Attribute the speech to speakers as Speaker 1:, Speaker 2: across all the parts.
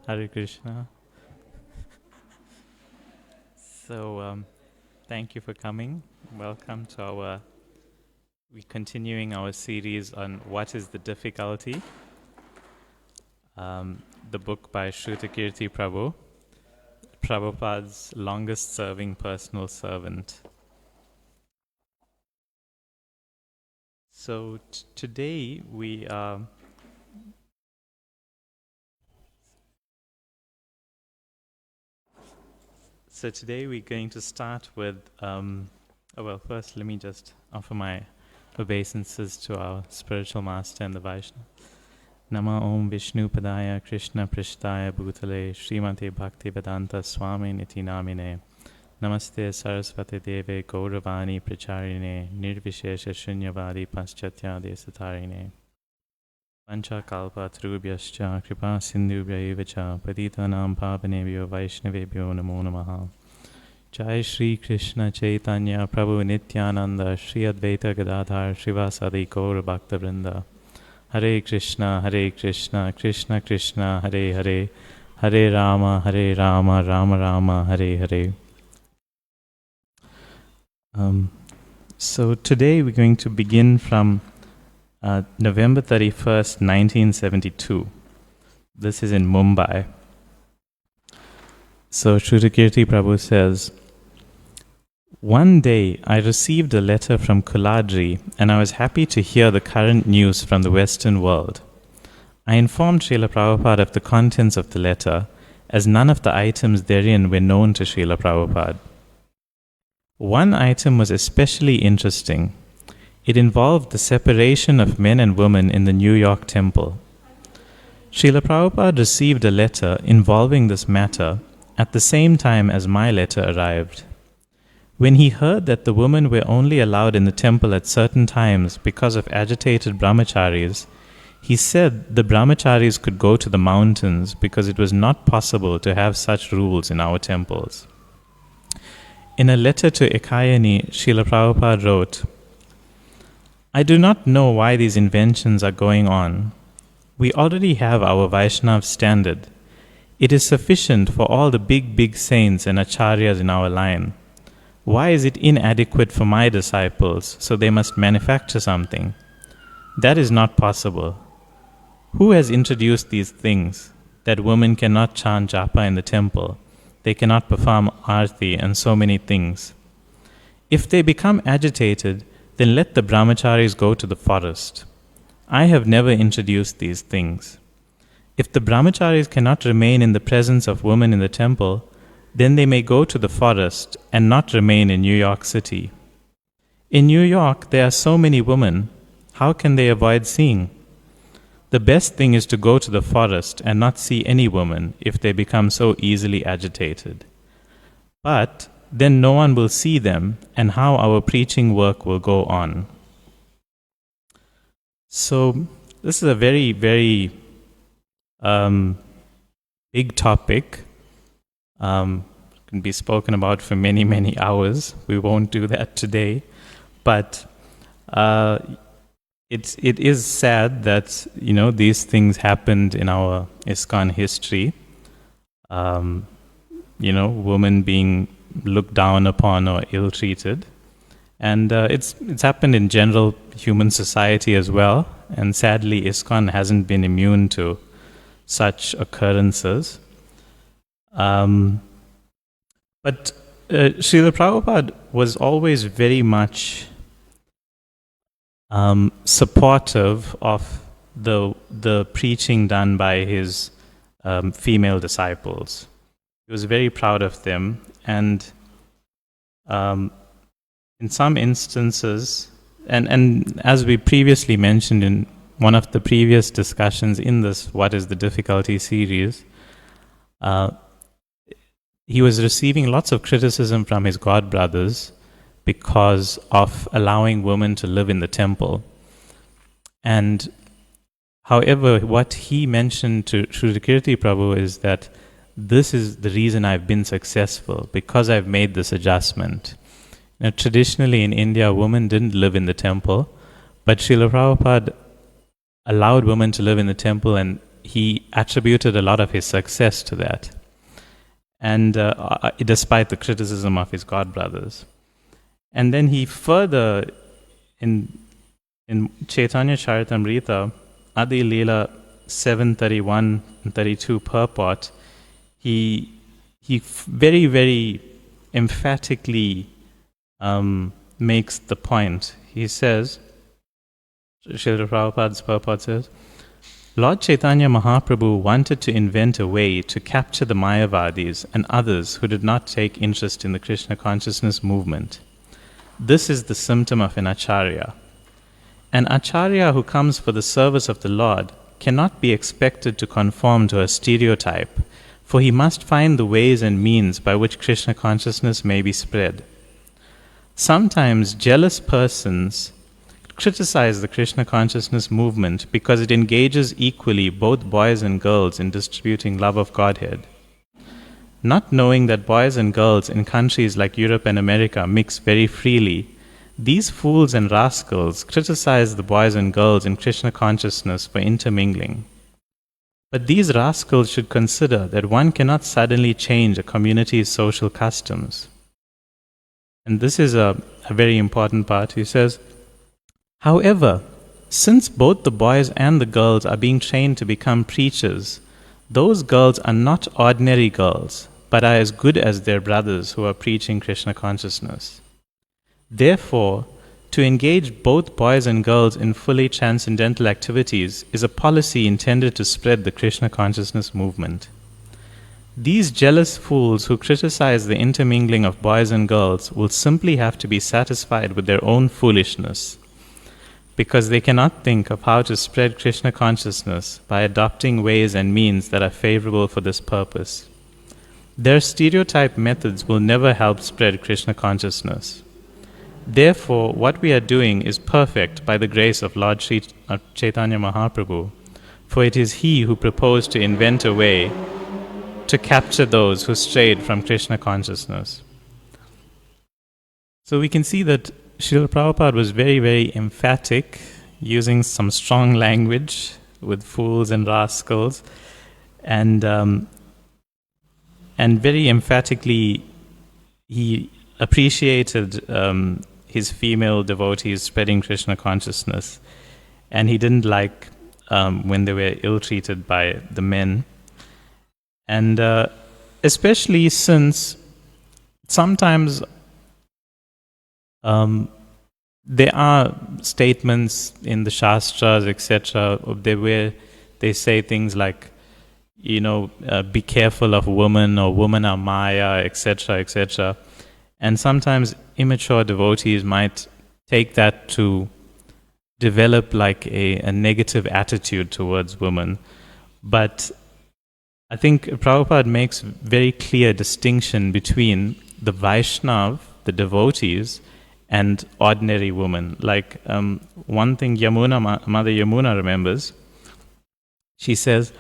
Speaker 1: Hare Krishna. So, thank you for coming. Welcome to we're continuing our series on What is the Difficulty, the book by Shrutakirti Prabhu, Prabhupada's longest serving personal servant. So today we today we're going to start with, first let me just offer my obeisances to our spiritual master and the Vaishnava. Nama Om Vishnu Padaya Krishna Prishtaya Bhutale Srimate Bhakti Vedanta Swami Niti Namine Namaste Saraswati Deve Gauravani Pracharine Nirvishesha Shunyavadi Paschatya Desatarine Pancha Kalpa Trubhyascha Kripa Sindhubhya Evacha Patitanam Pavanebhyo Vaishnavebhyo Namo Namaha. Jai Shri Krishna Chaitanya Prabhu Nityananda Shri Advaita Gadadhar Srivasadi Gaur Bhakta Vrinda. Hare Krishna Krishna Krishna Hare Hare Hare Rama Rama Rama Hare Hare. So today we're going to begin from November 31st, 1972. This is in Mumbai. So Shrutakirti Prabhu says, one day I received a letter from Kuladri and I was happy to hear the current news from the Western world. I informed Srila Prabhupada of the contents of the letter, as none of the items therein were known to Srila Prabhupada. One item was especially interesting. It involved the separation of men and women in the New York temple. Srila Prabhupada received a letter involving this matter at the same time as my letter arrived. When he heard that the women were only allowed in the temple at certain times because of agitated brahmacharis, he said the brahmacharis could go to the mountains because it was not possible to have such rules in our temples. In a letter to Ekayani, Srila Prabhupada wrote, I do not know why these inventions are going on. We already have our Vaishnav standard. It is sufficient for all the big saints and acharyas in our line. Why is it inadequate for my disciples, so they must manufacture something? That is not possible. Who has introduced these things? That women cannot chant japa in the temple, they cannot perform arti and so many things. If they become agitated, then let the brahmacharis go to the forest. I have never introduced these things. If the brahmacharis cannot remain in the presence of women in the temple, then they may go to the forest and not remain in New York City. In New York, there are so many women. How can they avoid seeing? The best thing is to go to the forest and not see any woman if they become so easily agitated. But then no one will see them, and how our preaching work will go on. So this is a very, very big topic. Can be spoken about for many, many hours. We won't do that today. But it is sad that, these things happened in our ISKCON history. Women being looked down upon or ill-treated. And it's happened in general human society as well. And sadly, ISKCON hasn't been immune to such occurrences. But Srila Prabhupada was always very much supportive of the preaching done by his female disciples. He was very proud of them, and in some instances, and as we previously mentioned in one of the previous discussions in this What is the Difficulty series, he was receiving lots of criticism from his god brothers because of allowing women to live in the temple. And however, what he mentioned to Shrutakirti Prabhu is that this is the reason I've been successful, because I've made this adjustment. Now, traditionally in India, women didn't live in the temple, but Srila Prabhupada allowed women to live in the temple, and he attributed a lot of his success to that, and despite the criticism of his godbrothers. And then he further, in Chaitanya Charitamrita, Adi Leela 731 and 32 purport, he very, very emphatically makes the point. He says, Srila Prabhupada's purport says, Lord Chaitanya Mahaprabhu wanted to invent a way to capture the Mayavadis and others who did not take interest in the Krishna consciousness movement. This is the symptom of an acharya. An acharya who comes for the service of the Lord cannot be expected to conform to a stereotype, for he must find the ways and means by which Krishna consciousness may be spread. Sometimes jealous persons criticize the Krishna consciousness movement because it engages equally both boys and girls in distributing love of Godhead. Not knowing that boys and girls in countries like Europe and America mix very freely, these fools and rascals criticize the boys and girls in Krishna consciousness for intermingling. But these rascals should consider that one cannot suddenly change a community's social customs. And this is a very important part. He says, however, since both the boys and the girls are being trained to become preachers, those girls are not ordinary girls, but are as good as their brothers who are preaching Krishna consciousness. Therefore, to engage both boys and girls in fully transcendental activities is a policy intended to spread the Krishna consciousness movement. These jealous fools who criticize the intermingling of boys and girls will simply have to be satisfied with their own foolishness, because they cannot think of how to spread Krishna consciousness by adopting ways and means that are favorable for this purpose. Their stereotype methods will never help spread Krishna consciousness. Therefore, what we are doing is perfect by the grace of Lord Sri Chaitanya Mahaprabhu, for it is he who proposed to invent a way to capture those who strayed from Krishna consciousness. So we can see that Srila Prabhupada was very, very emphatic, using some strong language with fools and rascals, and very emphatically he appreciated his female devotees spreading Krishna consciousness, and he didn't like when they were ill-treated by the men. And especially since sometimes there are statements in the Shastras, etc., where they say things like, be careful of woman, or woman are Maya, etc., etc. And sometimes immature devotees might take that to develop like a negative attitude towards women. But I think Prabhupada makes very clear distinction between the Vaishnav, the devotees, and ordinary women. Like one thing Mother Yamuna remembers, she says,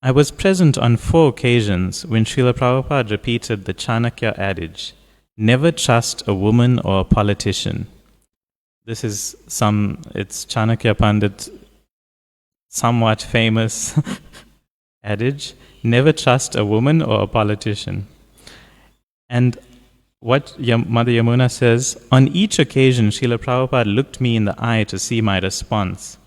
Speaker 1: I was present on 4 occasions when Srila Prabhupada repeated the Chanakya adage, never trust a woman or a politician. This is it's Chanakya Pandit, somewhat famous adage, never trust a woman or a politician. And what Mother Yamuna says, on each occasion, Srila Prabhupada looked me in the eye to see my response.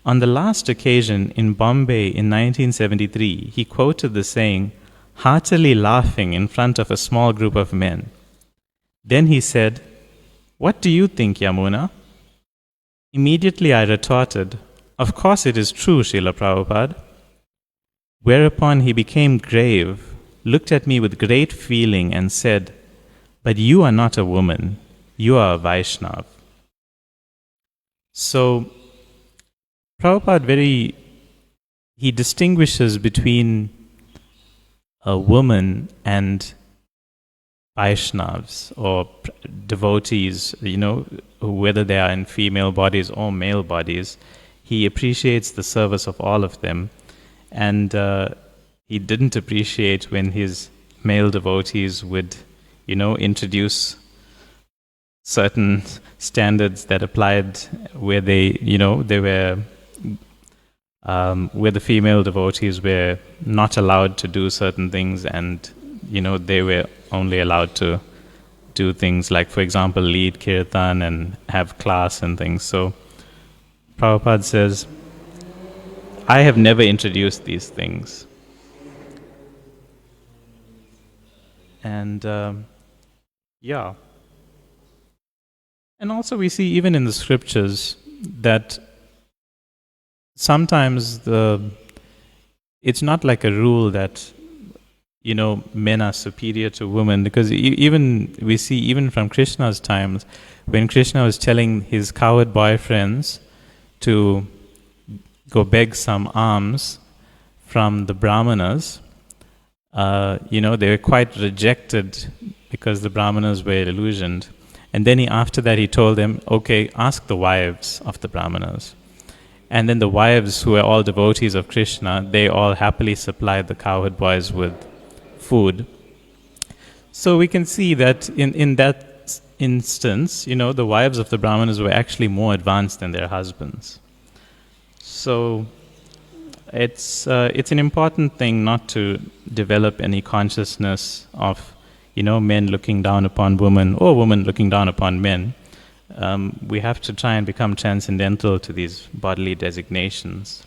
Speaker 1: On the last occasion in Bombay in 1973, he quoted the saying, heartily laughing in front of a small group of men. Then he said, what do you think, Yamuna? Immediately I retorted, of course it is true, Srila Prabhupada. Whereupon he became grave, looked at me with great feeling and said, but you are not a woman, you are a Vaishnav. So, Prabhupada he distinguishes between a woman and Vaishnavas, or devotees, whether they are in female bodies or male bodies. He appreciates the service of all of them. And he didn't appreciate when his male devotees would, introduce certain standards that applied where they were where the female devotees were not allowed to do certain things, and they were only allowed to do things like, for example, lead kirtan and have class and things. So Prabhupada says, I have never introduced these things. And yeah. And also we see even in the scriptures that sometimes it's not like a rule that men are superior to women, because we see even from Krishna's times, when Krishna was telling his cowherd boyfriends to go beg some alms from the brahmanas, they were quite rejected because the brahmanas were illusioned. And then after that he told them, okay, ask the wives of the brahmanas. And then the wives, who were all devotees of Krishna, they all happily supplied the cowherd boys with food. So we can see that in that instance, the wives of the brahmanas were actually more advanced than their husbands. So it's an important thing not to develop any consciousness of men looking down upon women or women looking down upon men. We have to try and become transcendental to these bodily designations.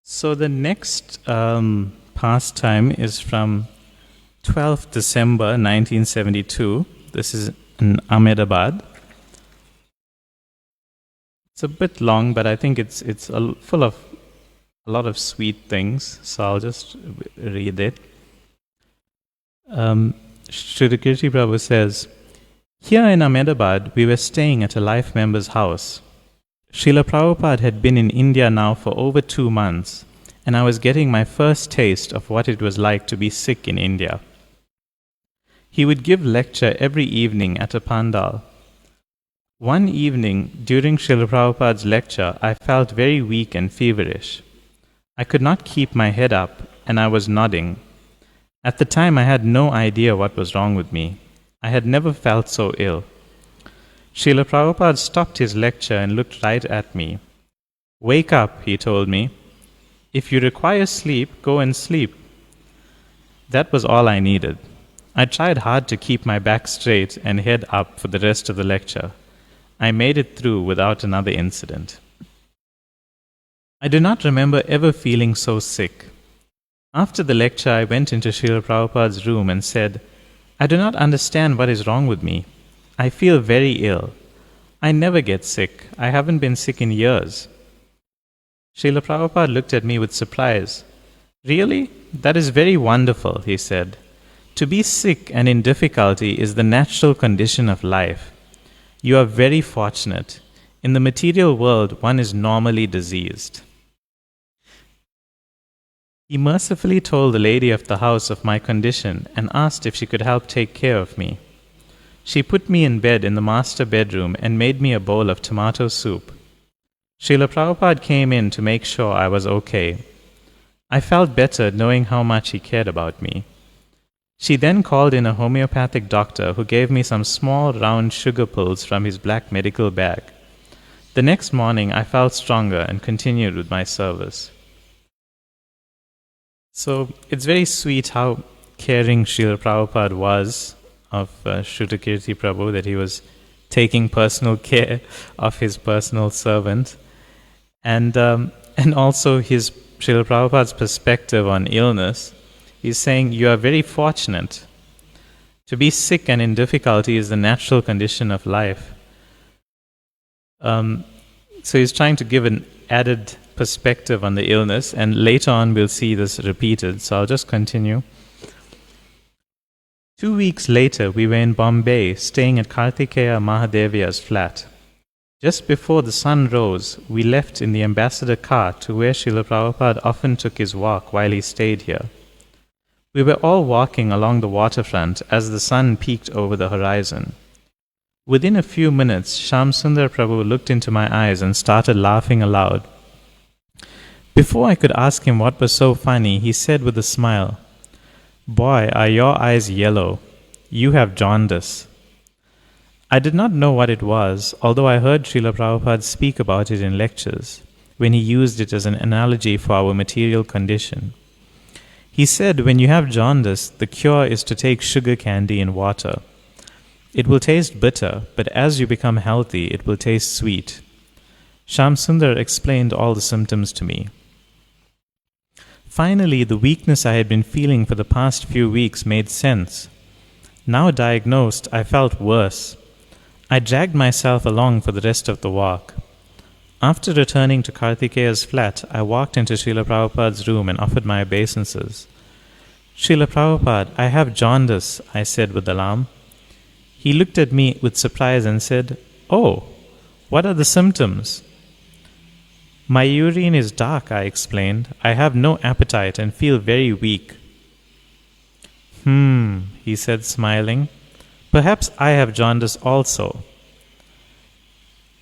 Speaker 1: So the next pastime is from 12th December 1972. This is in Ahmedabad. It's a bit long, but I think it's full of a lot of sweet things, so I'll just read it. Sridhar Prabhu says, here in Ahmedabad, we were staying at a life member's house. Srila Prabhupada had been in India now for over 2 months, and I was getting my first taste of what it was like to be sick in India. He would give lecture every evening at a pandal. One evening, during Srila Prabhupada's lecture, I felt very weak and feverish. I could not keep my head up, and I was nodding. At the time, I had no idea what was wrong with me. I had never felt so ill. Srila Prabhupada stopped his lecture and looked right at me. Wake up, he told me. If you require sleep, go and sleep. That was all I needed. I tried hard to keep my back straight and head up for the rest of the lecture. I made it through without another incident. I do not remember ever feeling so sick. After the lecture, I went into Srila Prabhupada's room and said, I do not understand what is wrong with me. I feel very ill. I never get sick. I haven't been sick in years. Srila Prabhupada looked at me with surprise. Really? That is very wonderful, he said. To be sick and in difficulty is the natural condition of life. You are very fortunate. In the material world, one is normally diseased. He mercifully told the lady of the house of my condition and asked if she could help take care of me. She put me in bed in the master bedroom and made me a bowl of tomato soup. Srila Prabhupada came in to make sure I was okay. I felt better knowing how much he cared about me. She then called in a homeopathic doctor who gave me some small round sugar pills from his black medical bag. The next morning I felt stronger and continued with my service. So it's very sweet how caring Srila Prabhupada was of Sridhar Prabhu, that he was taking personal care of his personal servant, and also his Srila Prabhupada's perspective on illness. He's saying you are very fortunate. To be sick and in difficulty is the natural condition of life. So he's trying to give an added perspective on the illness, and later on we'll see this repeated, so I'll just continue. 2 weeks later, we were in Bombay, staying at Kartikeya Mahadeviya's flat. Just before the sun rose, we left in the ambassador car to where Srila Prabhupada often took his walk while he stayed here. We were all walking along the waterfront as the sun peeked over the horizon. Within a few minutes, Shamsundar Prabhu looked into my eyes and started laughing aloud. Before I could ask him what was so funny, he said with a smile, "Boy, are your eyes yellow. You have jaundice." I did not know what it was, although I heard Srila Prabhupada speak about it in lectures, when he used it as an analogy for our material condition. He said, when you have jaundice, the cure is to take sugar candy in water. It will taste bitter, but as you become healthy, it will taste sweet. Sham Sundar explained all the symptoms to me. Finally, the weakness I had been feeling for the past few weeks made sense. Now diagnosed, I felt worse. I dragged myself along for the rest of the walk. After returning to Kartikeya's flat, I walked into Srila Prabhupada's room and offered my obeisances. Srila Prabhupada, I have jaundice, I said with alarm. He looked at me with surprise and said, "Oh, what are the symptoms?" "My urine is dark," I explained. "I have no appetite and feel very weak." He said, smiling. "Perhaps I have jaundice also."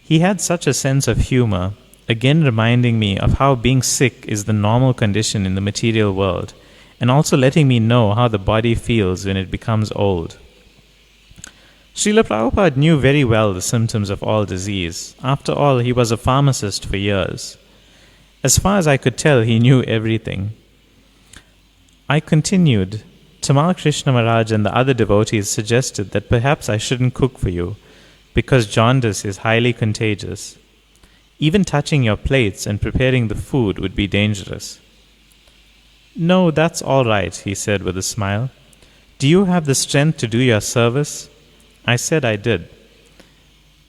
Speaker 1: He had such a sense of humor, again reminding me of how being sick is the normal condition in the material world, and also letting me know how the body feels when it becomes old. Srila Prabhupada knew very well the symptoms of all disease. After all, he was a pharmacist for years. As far as I could tell, he knew everything. I continued, "Tamal Krishna Maharaj and the other devotees suggested that perhaps I shouldn't cook for you, because jaundice is highly contagious. Even touching your plates and preparing the food would be dangerous." "No, that's all right," he said with a smile. "Do you have the strength to do your service?" I said I did.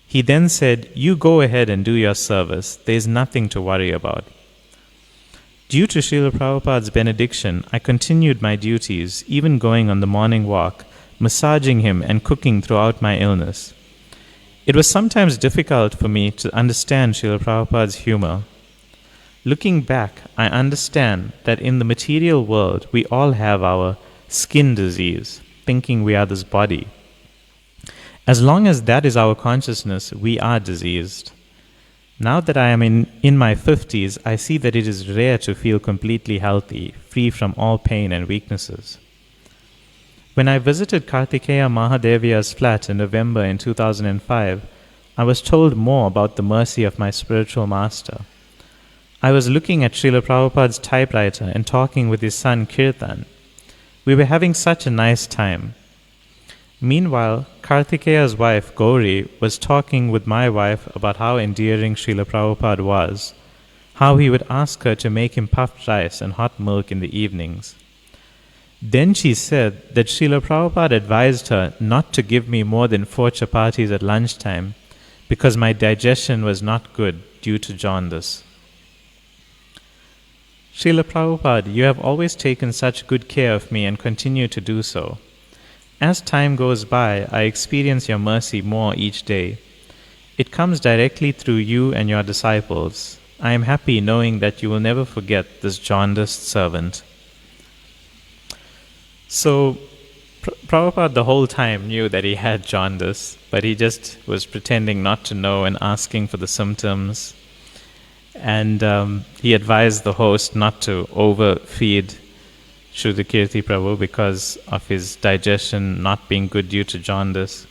Speaker 1: He then said, "You go ahead and do your service. There is nothing to worry about." Due to Srila Prabhupada's benediction, I continued my duties, even going on the morning walk, massaging him and cooking throughout my illness. It was sometimes difficult for me to understand Srila Prabhupada's humor. Looking back, I understand that in the material world, we all have our skin disease, thinking we are this body. As long as that is our consciousness, we are diseased. Now that I am in my 50s, I see that it is rare to feel completely healthy, free from all pain and weaknesses. When I visited Kartikeya Mahadeviya's flat in November in 2005, I was told more about the mercy of my spiritual master. I was looking at Srila Prabhupada's typewriter and talking with his son Kirtan. We were having such a nice time. Meanwhile, Kartikeya's wife Gauri was talking with my wife about how endearing Srila Prabhupada was, how he would ask her to make him puffed rice and hot milk in the evenings. Then she said that Srila Prabhupada advised her not to give me more than 4 chapatis at lunchtime because my digestion was not good due to jaundice. Srila Prabhupada, you have always taken such good care of me and continue to do so. As time goes by, I experience your mercy more each day. It comes directly through you and your disciples. I am happy knowing that you will never forget this jaundiced servant. So, Prabhupada the whole time knew that he had jaundice, but he just was pretending not to know and asking for the symptoms. And he advised the host not to overfeed Shrudakirti Prabhu because of his digestion not being good due to jaundice.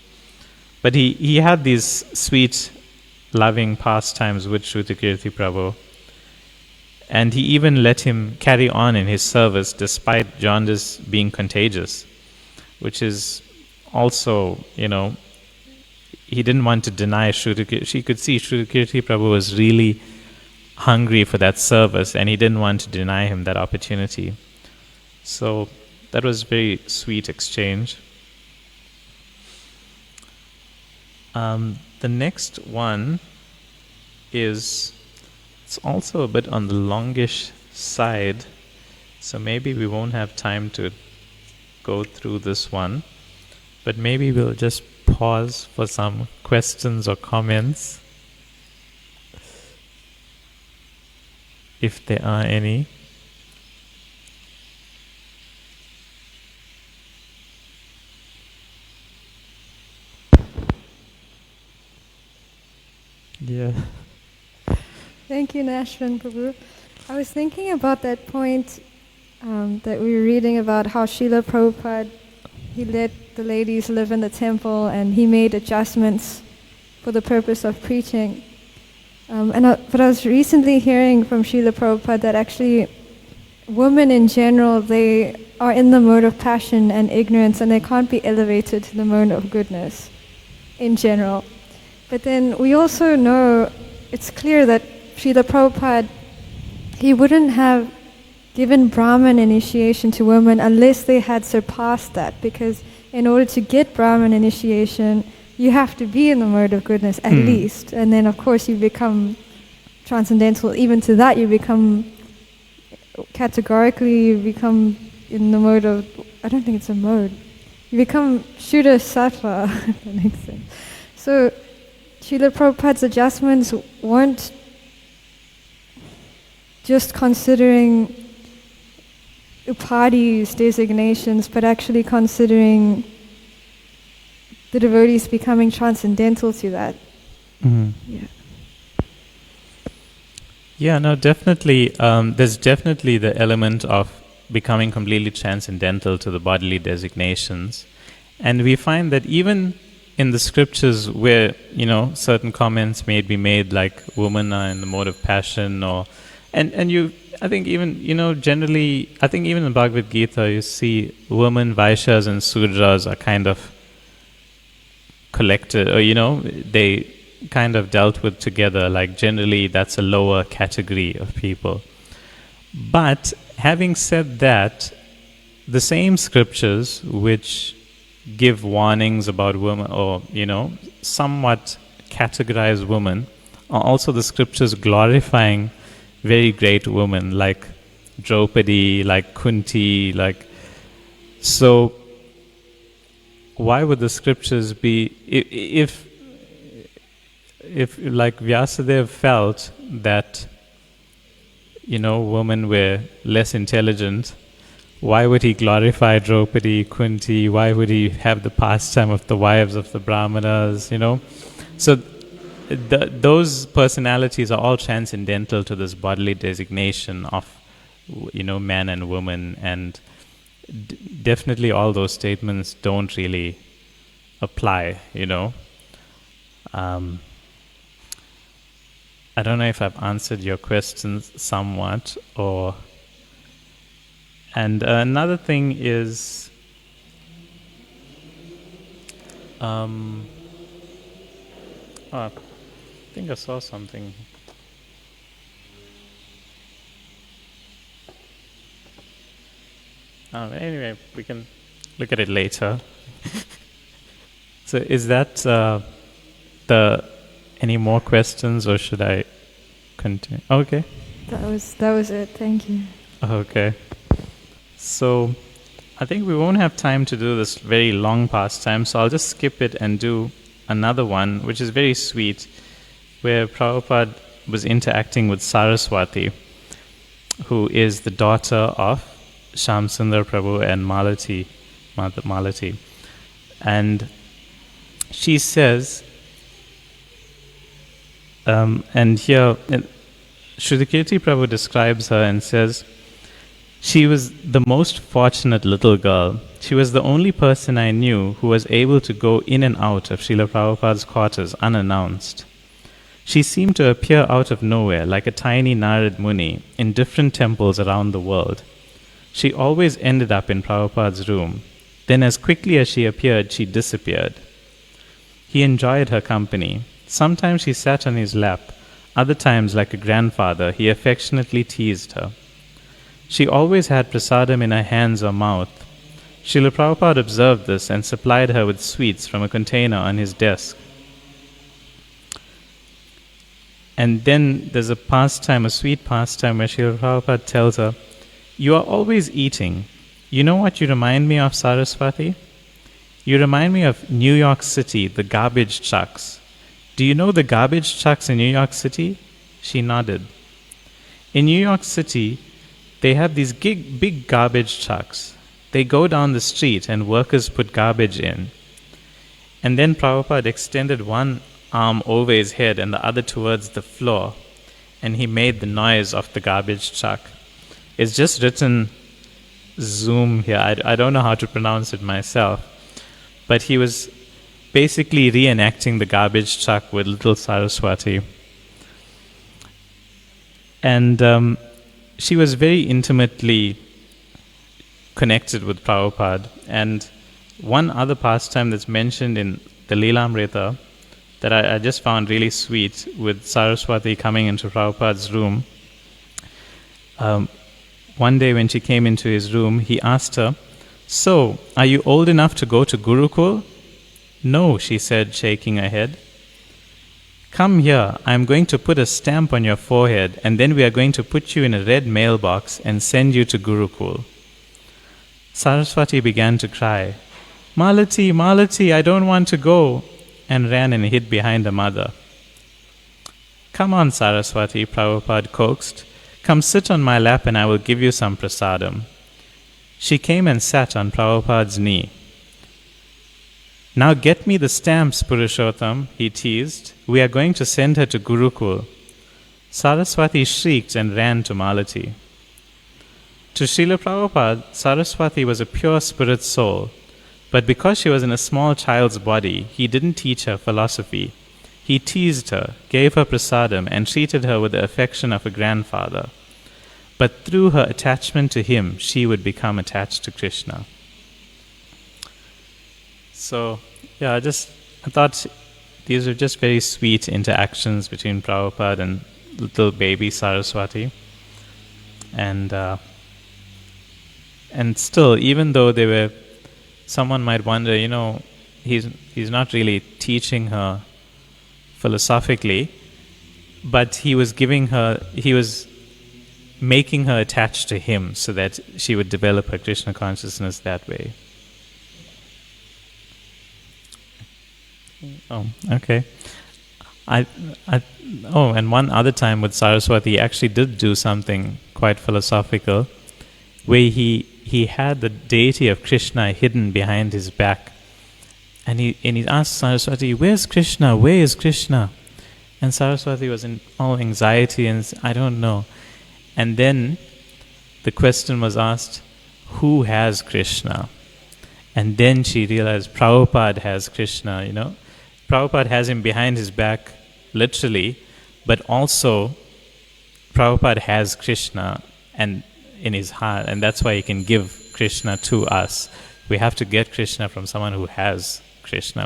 Speaker 1: But he had these sweet, loving pastimes with Shrudakirti Prabhu. And he even let him carry on in his service despite jaundice being contagious, which is also, he didn't want to deny Shrudakirti. She could see Shrudakirti Prabhu was really hungry for that service and he didn't want to deny him that opportunity. So that was a very sweet exchange. The next one is, it's also a bit on the longish side, so maybe we won't have time to go through this one, but maybe we'll just pause for some questions or comments, if there are any. Yeah.
Speaker 2: Thank you, Nashvin Prabhu. I was thinking about that point that we were reading about how Srila Prabhupada, he let the ladies live in the temple, and he made adjustments for the purpose of preaching. But I was recently hearing from Srila Prabhupada that actually women in general, they are in the mode of passion and ignorance, and they can't be elevated to the mode of goodness in general. But then we also know, it's clear that Srila Prabhupada, he wouldn't have given Brahman initiation to women unless they had surpassed that, because in order to get Brahman initiation, you have to be in the mode of goodness at least. And then of course you become transcendental. Even to that you become, categorically you become in the mode of, I don't think it's a mode. You become Shuddha Sattva, if that makes sense. So Srila Prabhupada's adjustments weren't just considering upadhis, designations, but actually considering the devotees becoming transcendental to that.
Speaker 1: Mm-hmm. Yeah, no, definitely. There's definitely the element of becoming completely transcendental to the bodily designations. And we find that even in the scriptures where, certain comments may be made, like women are in the mode of passion, I think even, generally, I think even in Bhagavad Gita, you see women, Vaishyas and Sudras are kind of collected, or they kind of dealt with together, like generally that's a lower category of people. But having said that, the same scriptures which give warnings about women, or somewhat categorize women, are also the scriptures glorifying very great women like Draupadi, like Kunti, so why would the scriptures be, if like Vyasadeva felt that women were less intelligent, why would he glorify Draupadi, Kunti? Why would he have the pastime of the wives of the Brahmanas? So those personalities are all transcendental to this bodily designation of man and woman, and definitely all those statements don't really apply. I don't know if I've answered your questions somewhat, and another thing is, I think I saw something. Anyway, we can look at it later. So is that any more questions, or should I continue? Okay.
Speaker 2: That was it. Thank you.
Speaker 1: Okay. So I think we won't have time to do this very long pastime, so I'll just skip it and do another one, which is very sweet, where Prabhupada was interacting with Saraswati, who is the daughter of Shamsundar Prabhu and Malati. And she says, and here Shrudakirti Prabhu describes her and says, she was the most fortunate little girl. She was the only person I knew who was able to go in and out of Srila Prabhupada's quarters unannounced. She seemed to appear out of nowhere like a tiny Narad Muni in different temples around the world. She always ended up in Prabhupada's room. Then as quickly as she appeared, she disappeared. He enjoyed her company. Sometimes she sat on his lap. Other times, like a grandfather, he affectionately teased her. She always had prasadam in her hands or mouth. Srila Prabhupada observed this and supplied her with sweets from a container on his desk. And then there's a sweet pastime where Srila Prabhupada tells her, "You are always eating. You know what you remind me of, Saraswati? You remind me of New York City, the garbage trucks. Do you know the garbage trucks in New York City?" She nodded. In New York City, they have these big garbage trucks. They go down the street and workers put garbage in. And then Prabhupada extended one arm over his head and the other towards the floor, and he made the noise of the garbage truck. It's just written zoom here. I don't know how to pronounce it myself. But he was basically reenacting the garbage truck with little Saraswati. And she was very intimately connected with Prabhupada. And one other pastime that's mentioned in the Leelamrita that I just found really sweet, with Saraswati coming into Prabhupada's room. One day when she came into his room, he asked her, "So, are you old enough to go to Gurukul?" "No," she said, shaking her head. "Come here, I am going to put a stamp on your forehead, and then we are going to put you in a red mailbox and send you to Gurukul." Saraswati began to cry, "Malati, Malati, I don't want to go," and ran and hid behind her mother. "Come on, Saraswati," Prabhupada coaxed. "Come sit on my lap and I will give you some prasadam." She came and sat on Prabhupada's knee. "Now get me the stamps, Purushottam," he teased. "We are going to send her to Gurukul." Saraswati shrieked and ran to Malati. To Srila Prabhupada, Saraswati was a pure spirit soul, but because she was in a small child's body, he didn't teach her philosophy. He teased her, gave her prasadam, and treated her with the affection of a grandfather. But through her attachment to him, she would become attached to Krishna. So, yeah, I thought these were just very sweet interactions between Prabhupada and little baby Saraswati. And still, even though they were, someone might wonder, he's not really teaching her philosophically, but he was making her attached to him so that she would develop her Krishna consciousness that way. Oh, okay. And one other time with Saraswati, he actually did do something quite philosophical, where he had the deity of Krishna hidden behind his back. And he asked Saraswati, "Where's Krishna? Where is Krishna?" And Saraswati was in all anxiety and said, "I don't know." And then the question was asked, "Who has Krishna?" And then she realized Prabhupada has Krishna, Prabhupada has him behind his back, literally, but also Prabhupada has Krishna and in his heart, and that's why he can give Krishna to us. We have to get Krishna from someone who has Krishna,